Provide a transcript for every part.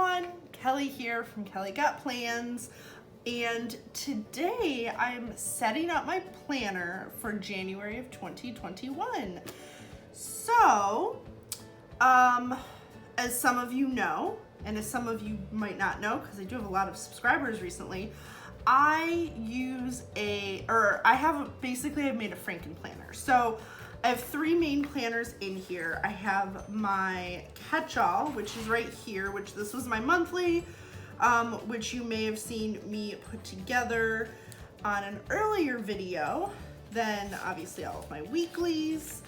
everyone, Kelly here from Kelly Got Plans, and today I'm setting up my planner for January of 2021. So, as some of you know, and as some of you might not know, because I do have a lot of subscribers recently, I've made a Franken planner. So I have three main planners in here. I have my catch-all, which is right here, which this was my monthly, which you may have seen me put together on an earlier video. Then obviously all of my weeklies.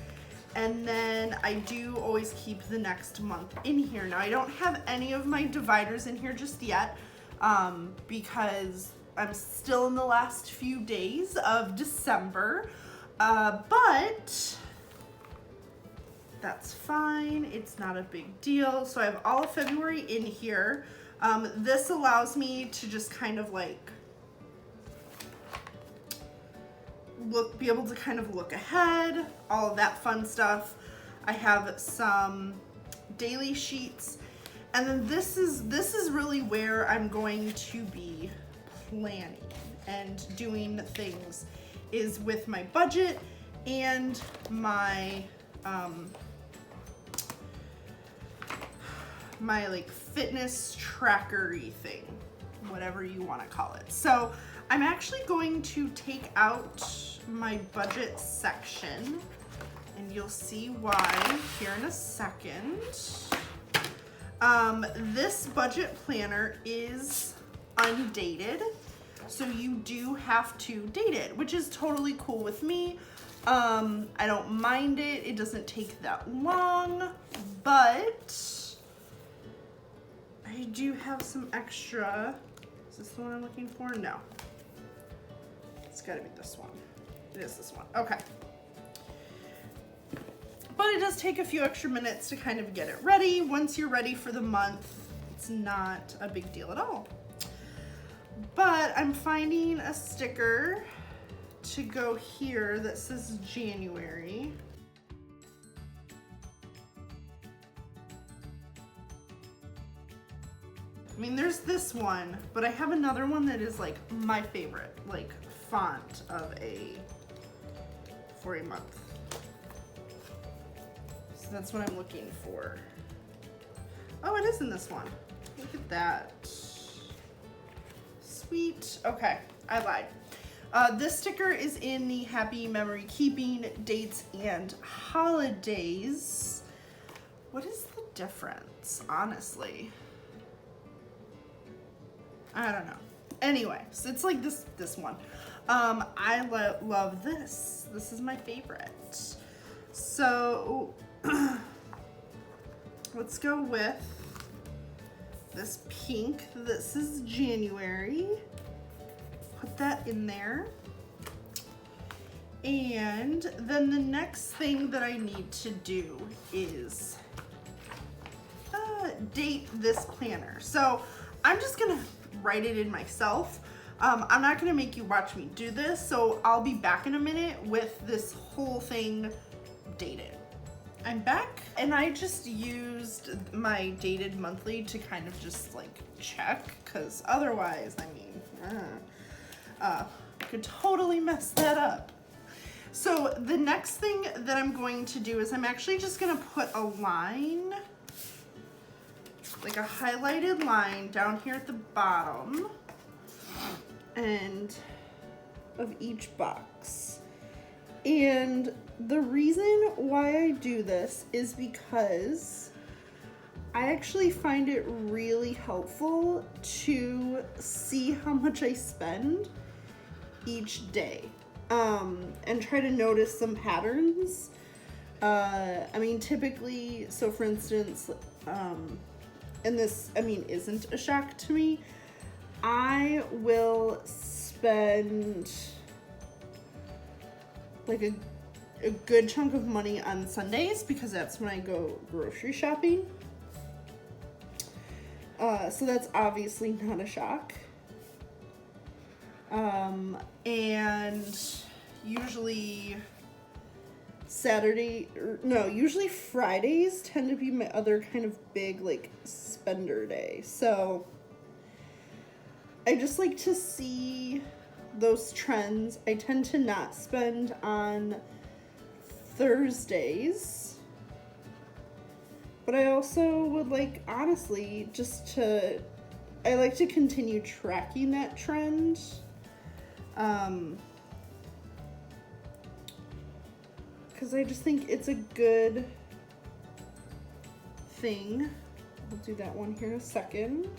And then I do always keep the next month in here. Now I don't have any of my dividers in here just yet, because I'm still in the last few days of December, but that's fine. It's not a big deal. So I have all of February in here. This allows me to just kind of like be able to kind of look ahead, all of that fun stuff. I have some daily sheets, and then this is really where I'm going to be planning and doing things, is with my budget and my my like fitness trackery thing, whatever you want to call it. So I'm actually going to take out my budget section, and you'll see why here in a second. This budget planner is undated, so you do have to date it, which is totally cool with me. I don't mind it. It doesn't take that long, but I do have some extra. Is this the one I'm looking for? No. It's gotta be this one. It is this one. Okay. But it does take a few extra minutes to kind of get it ready. Once you're ready for the month, it's not a big deal at all. But I'm finding a sticker to go here that says January. I mean, there's this one, but I have another one that is like my favorite, like font for a month. So that's what I'm looking for. Oh, it is in this one. Look at that. Sweet. Okay, I lied. This sticker is in the Happy Memory Keeping Dates and Holidays. What is the difference, honestly? I don't know. Anyway, so it's like this one. I love this. This is my favorite. So let's go with this pink. This is January. Put that in there. And then the next thing that I need to do is date this planner. So I'm just gonna write it in myself. I'm not gonna make you watch me do this, so I'll be back in a minute with this whole thing dated. I'm back, and I just used my dated monthly to kind of just like check, because otherwise, I mean, I could totally mess that up. So the next thing that I'm going to do is I'm actually just gonna put a line, like a highlighted line down here at the bottom and of each box. And the reason why I do this is because I actually find it really helpful to see how much I spend each day, and try to notice some patterns. I mean, typically, so for instance, and this, I mean, isn't a shock to me, I will spend like a good chunk of money on Sundays, because that's when I go grocery shopping. So that's obviously not a shock. And usually Saturday, no, usually Fridays tend to be my other kind of big, like, spender day. So I just like to see those trends. I tend to not spend on Thursdays, but I also would like, honestly, I like to continue tracking that trend. Because I just think it's a good thing. I'll do that one here in a second.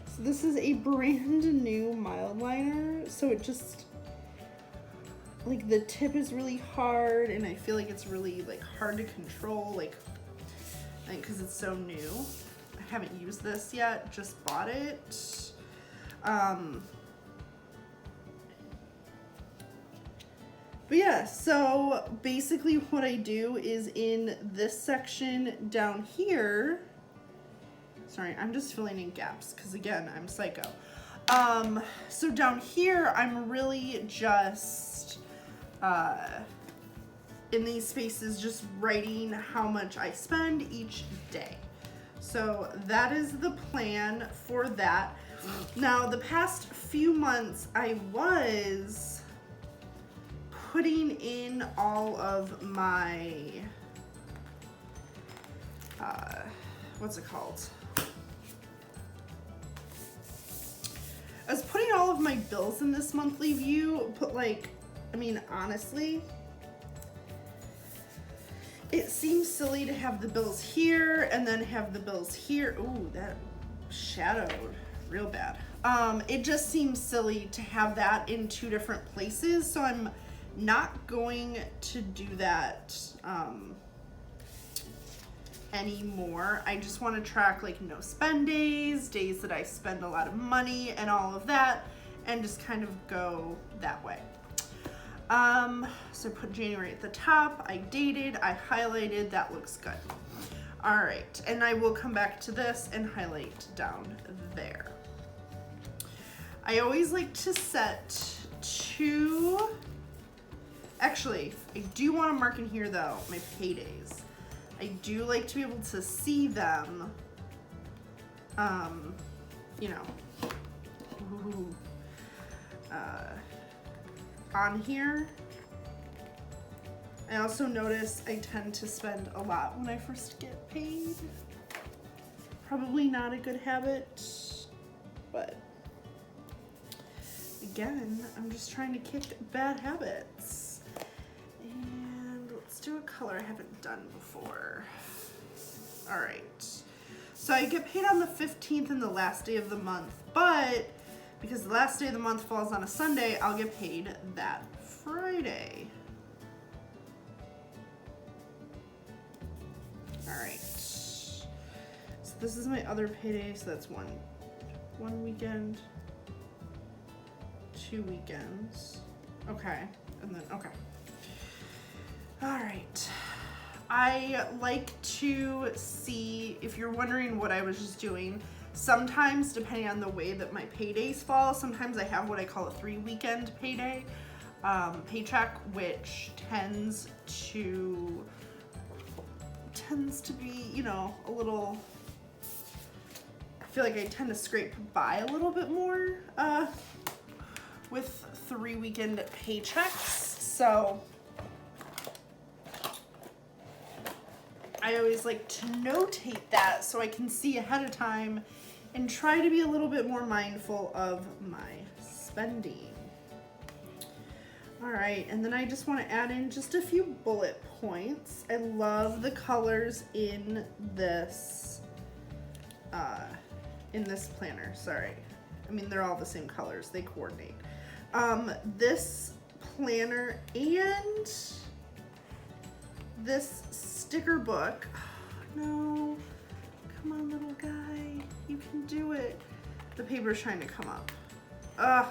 So this is a brand new mild liner. So it just, like, the tip is really hard, and I feel like it's really, like, hard to control, like, I think because it's so new. I haven't used this yet, just bought it. But yeah, so basically what I do is in this section down here, sorry, I'm just filling in gaps because again, I'm psycho. So down here, I'm really just, in these spaces, just writing how much I spend each day. So that is the plan for that. Now, the past few months, I was putting in all of my, what's it called? I was putting all of my bills in this monthly view, but like, I mean, honestly, it seems silly to have the bills here and then have the bills here. Ooh, that shadowed real bad. It just seems silly to have that in two different places, so I'm not going to do that anymore. I just want to track like no spend days, days that I spend a lot of money and all of that, and just kind of go that way. So I put January at the top, I dated, I highlighted, that looks good. All right, and I will come back to this and highlight down there. I always like to set two, actually, I do want to mark in here though, my paydays. I do like to be able to see them, you know, on here. I also notice I tend to spend a lot when I first get paid. Probably not a good habit, but again, I'm just trying to kick bad habits. And let's do a color I haven't done before. All right. So I get paid on the 15th and the last day of the month, but because the last day of the month falls on a Sunday, I'll get paid that Friday. All right. So this is my other payday, so that's one weekend, 2 weekends. Okay, and then, okay. All right. I like to see, if you're wondering what I was just doing, sometimes depending on the way that my paydays fall, sometimes I have what I call a 3-weekend payday, paycheck, which tends to be, you know, a little, I feel like I tend to scrape by a little bit more with 3-weekend paychecks. So I always like to notate that so I can see ahead of time and try to be a little bit more mindful of my spending. All right, and then I just want to add in just a few bullet points. I love the colors in this planner. Sorry, I mean they're all the same colors. They coordinate. This planner and this sticker book. Oh, no, come on, little guy, you can do it. The paper's trying to come up. Ugh,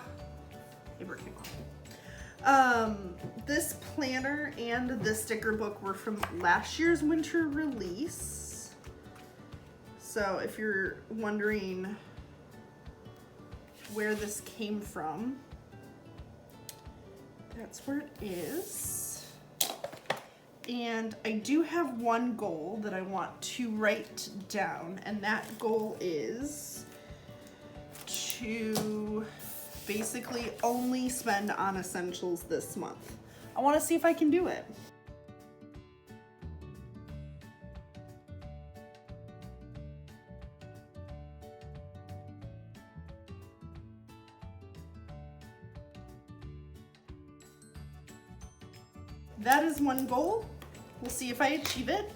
paper came off. This planner and this sticker book were from last year's winter release. So if you're wondering where this came from, that's where it is. And I do have one goal that I want to write down, and that goal is to basically only spend on essentials this month. I want to see if I can do it. That is one goal. We'll see if I achieve it.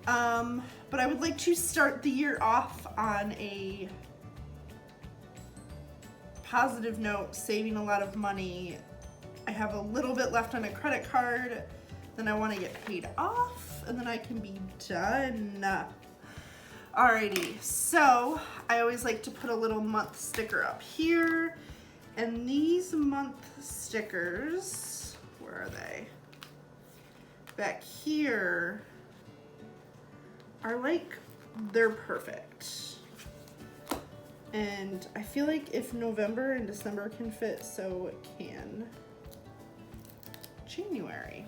But I would like to start the year off on a positive note, saving a lot of money. I have a little bit left on a credit card, then I want to get paid off, and then I can be done. Alrighty, so I always like to put a little month sticker up here, and these month stickers, where are they? Back here are like, they're perfect. And I feel like if November and December can fit, so can January.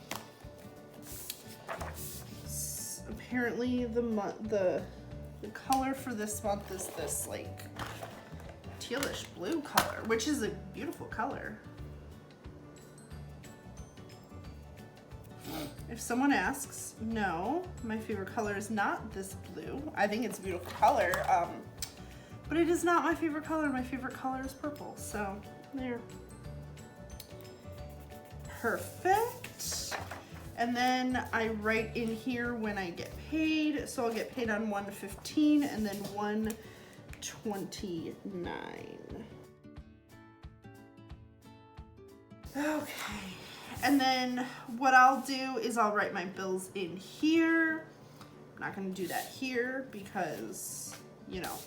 Apparently the color for this month is this like tealish blue color, which is a beautiful color. If someone asks, no, my favorite color is not this blue. I think it's a beautiful color, but it is not my favorite color. My favorite color is purple, so there. Perfect. And then I write in here when I get paid. So I'll get paid on 1/15 and then 1/29. Okay. And then what I'll do is I'll write my bills in here. I'm not gonna do that here because, you know,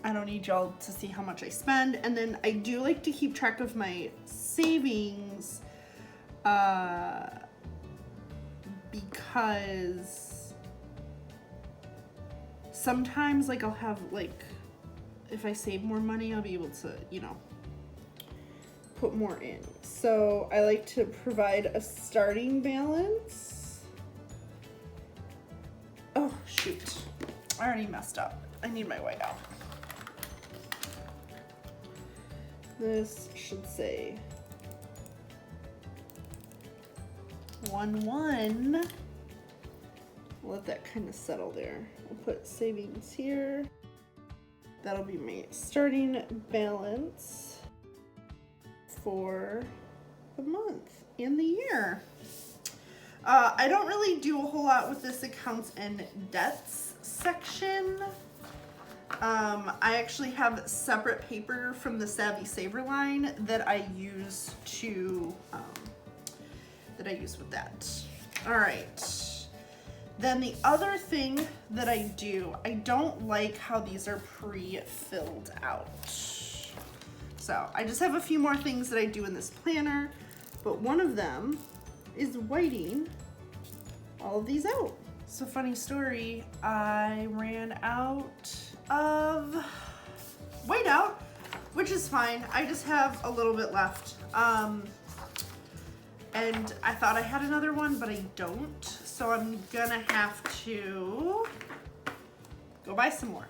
I don't need y'all to see how much I spend. And then I do like to keep track of my savings because sometimes like I'll have like, if I save more money, I'll be able to, you know, put more in. So I like to provide a starting balance. Oh shoot, I already messed up. I need my whiteout. This should say 1/1. Let that kind of settle there. I'll put savings here. That'll be my starting balance for the month and the year. I don't really do a whole lot with this accounts and debts section. I actually have separate paper from the Savvy Saver line that I use to, with that. All right. Then the other thing that I do, I don't like how these are pre-filled out. So I just have a few more things that I do in this planner, but one of them is whiting all of these out. So funny story, I ran out of whiteout, which is fine. I just have a little bit left. And I thought I had another one, but I don't. So I'm gonna have to go buy some more.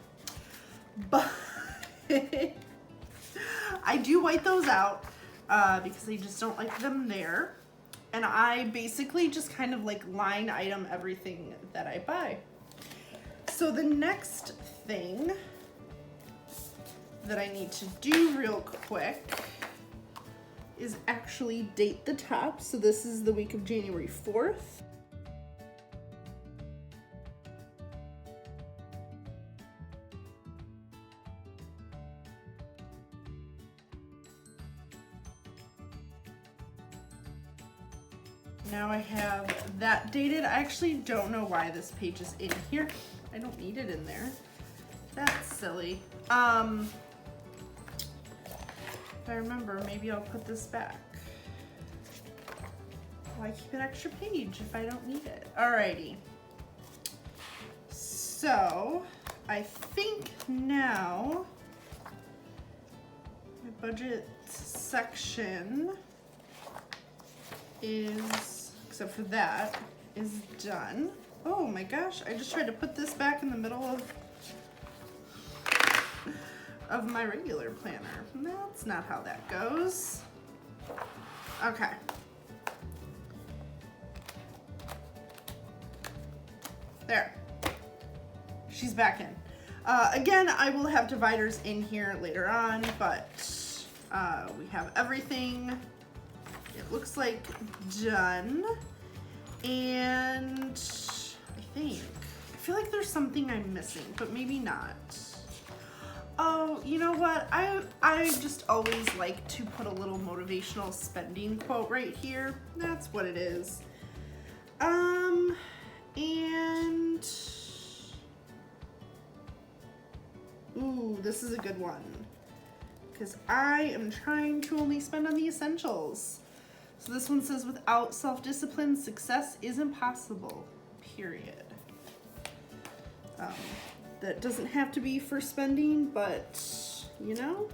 But I do white those out because I just don't like them there. And I basically just kind of like line item everything that I buy. So the next thing that I need to do real quick is actually date the top. So this is the week of January 4th. Now I have that dated. I actually don't know why this page is in here. I don't need it in there. That's silly. If I remember, maybe I'll put this back. Why keep an extra page if I don't need it? Alrighty. So, I think now my budget section is except for that, is done. Oh my gosh, I just tried to put this back in the middle of my regular planner. That's not how that goes. Okay. There. She's back in. Again, I will have dividers in here later on, but we have everything, it looks like, done. And I feel like there's something I'm missing, but maybe not. Oh, you know what? I just always like to put a little motivational spending quote right here. That's what it is. And ooh, this is a good one, because I am trying to only spend on the essentials. So this one says, without self-discipline, success is impossible, period. That doesn't have to be for spending, but you know,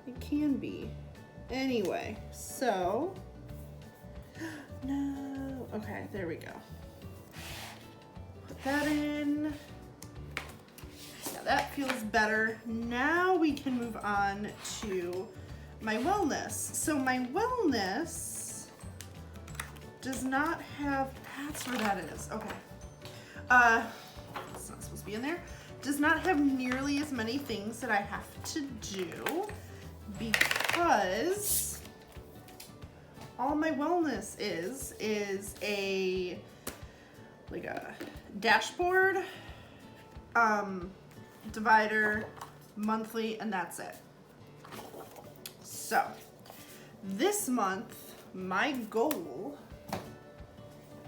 it can be. Anyway, so, no, okay, there we go. Put that in. Yeah, that feels better. Now we can move on to my wellness. So my wellness does not have, that's where that is, okay. It's not supposed to be in there. Does not have nearly as many things that I have to do because all my wellness is a, like a dashboard, divider, monthly, and that's it. So this month, my goal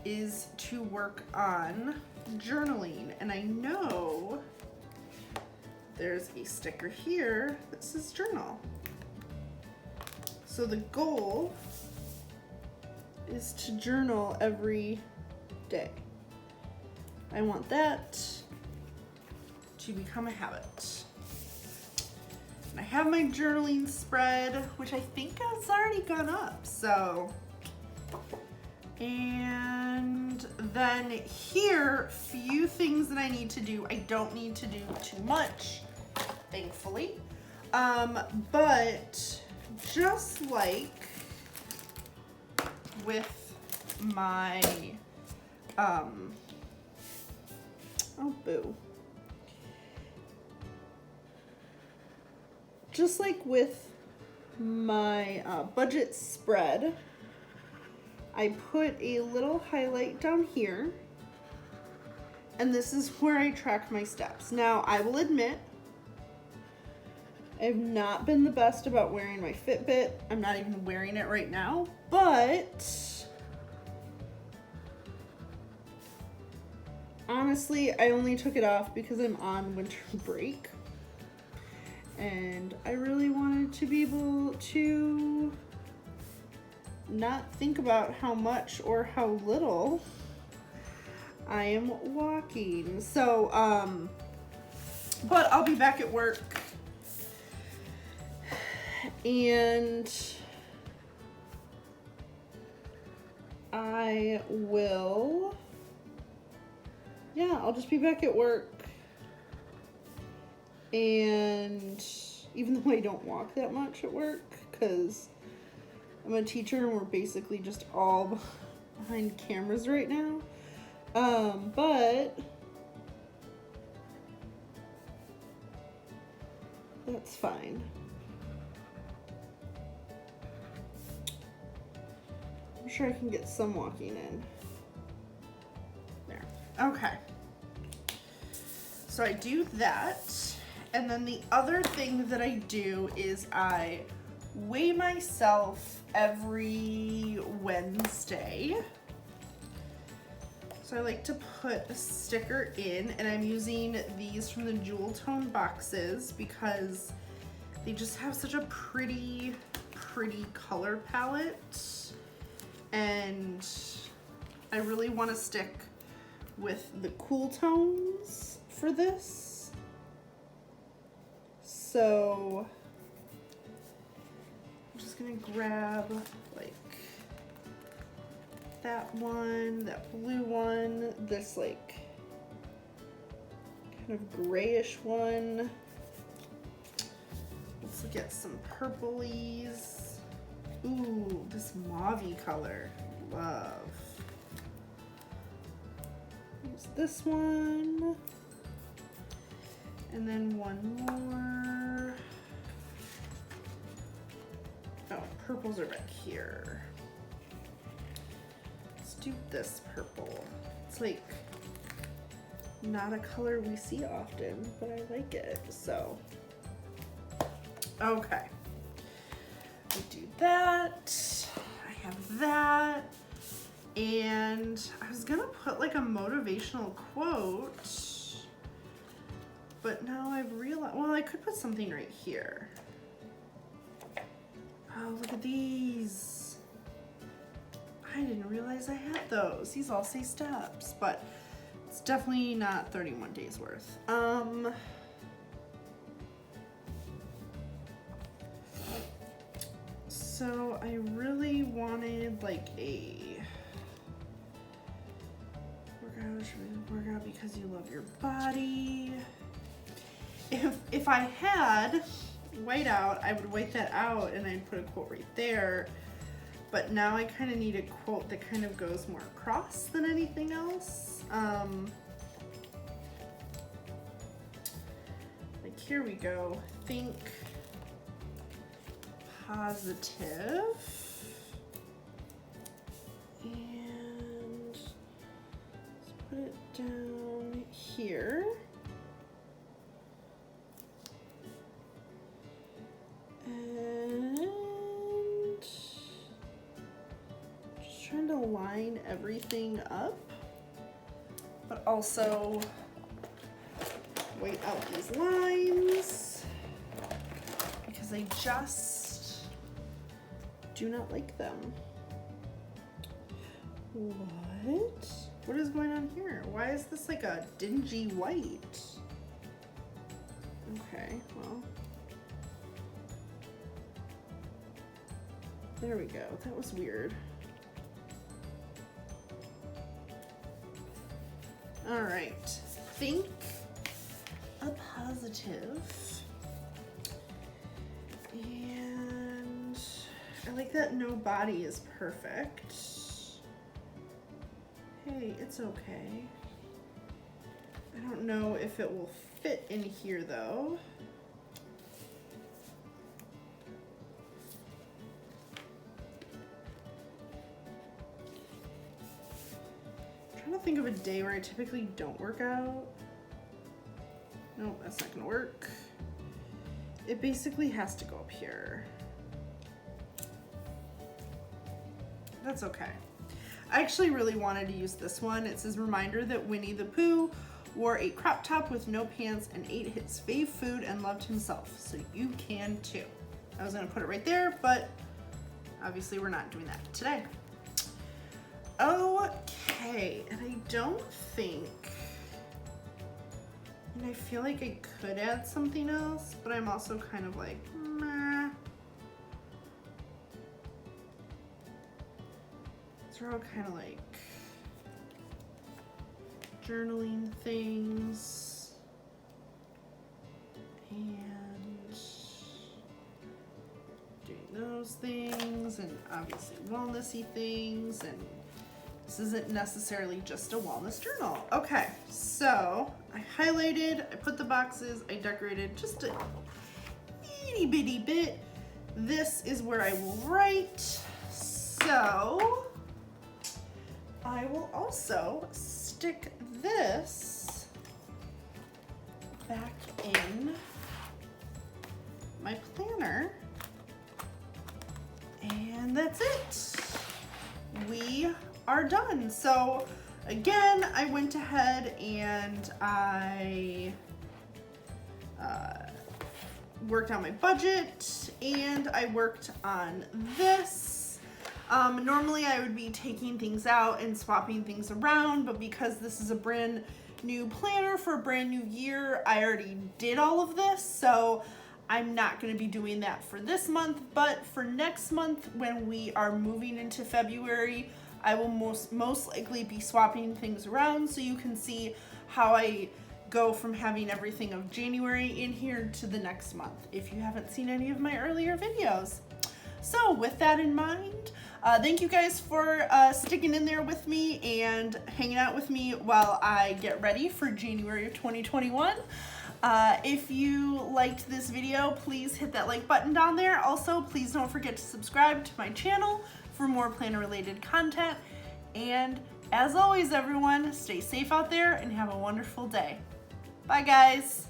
is to work on journaling, and I know there's a sticker here that says journal. So the goal is to journal every day. I want that to become a habit. And I have my journaling spread, which I think has already gone up, so. And then here, few things that I need to do. I don't need to do too much, thankfully. But just like with my, oh boo. Just like with my budget spread, I put a little highlight down here, and this is where I track my steps. Now, I will admit, I've not been the best about wearing my Fitbit. I'm not even wearing it right now, but honestly, I only took it off because I'm on winter break, and I really wanted to be able to not think about how much or how little I am walking. So, but I'll be back at work, and I will, yeah, I'll just be back at work. And even though I don't walk that much at work, because I'm a teacher and we're basically just all behind cameras right now. But that's fine. I'm sure I can get some walking in. There. Okay. So I do that. And then the other thing that I do is I weigh myself every Wednesday. So I like to put a sticker in, and I'm using these from the Jewel Tone boxes because they just have such a pretty color palette, and I really want to stick with the cool tones for this. So I'm just just gonna grab like that one, that blue one, this like kind of grayish one. Let's look at some purplies. Ooh, this mauve-y color. Love. Use this one. And then one more. Oh, purples are back here. Let's do this purple. It's like not a color we see often, but I like it, so. Okay. I do that. I have that. And I was gonna put like a motivational quote, but now I've realized, well, I could put something right here. Oh, look at these. I didn't realize I had those. These all say steps, but it's definitely not 31 days worth. So I really wanted like a work out because you love your body. If I had white out, I would white that out and I'd put a quote right there. But now I kind of need a quote that kind of goes more across than anything else. Like here we go. Think positive. And let's put it down here. And just trying to line everything up, but also weight out these lines because I just do not like them. What? What is going on here? Why is this like a dingy white? Okay, well. There we go. That was weird. All right. Think a positive. And I like that no body is perfect. Hey, it's okay. I don't know if it will fit in here though. Think of a day where I typically don't work out. Nope, that's not gonna work. It basically has to go up here. That's okay. I actually really wanted to use this one. It says reminder that Winnie the Pooh wore a crop top with no pants and ate his fave food and loved himself, so you can too. I was gonna put it right there, but obviously we're not doing that today. Okay, and I don't think, and I feel like I could add something else, but I'm also kind of like, meh. These are all kind of like journaling things and doing those things and obviously wellnessy things, and this isn't necessarily just a wellness journal. Okay, so I highlighted, I put the boxes, I decorated just a itty bitty bit. This is where I will write. So I will also stick this back in my planner. And that's it. We are done. So again, I went ahead and I worked on my budget and I worked on this. Normally I would be taking things out and swapping things around, but because this is a brand new planner for a brand new year, I already did all of this. So I'm not going to be doing that for this month, but for next month when we are moving into February, I will most likely be swapping things around so you can see how I go from having everything of January in here to the next month if you haven't seen any of my earlier videos. So with that in mind, thank you guys for sticking in there with me and hanging out with me while I get ready for January of 2021. If you liked this video, please hit that like button down there. Also, please don't forget to subscribe to my channel for more planner related content. And as always, everyone, stay safe out there and have a wonderful day. Bye guys.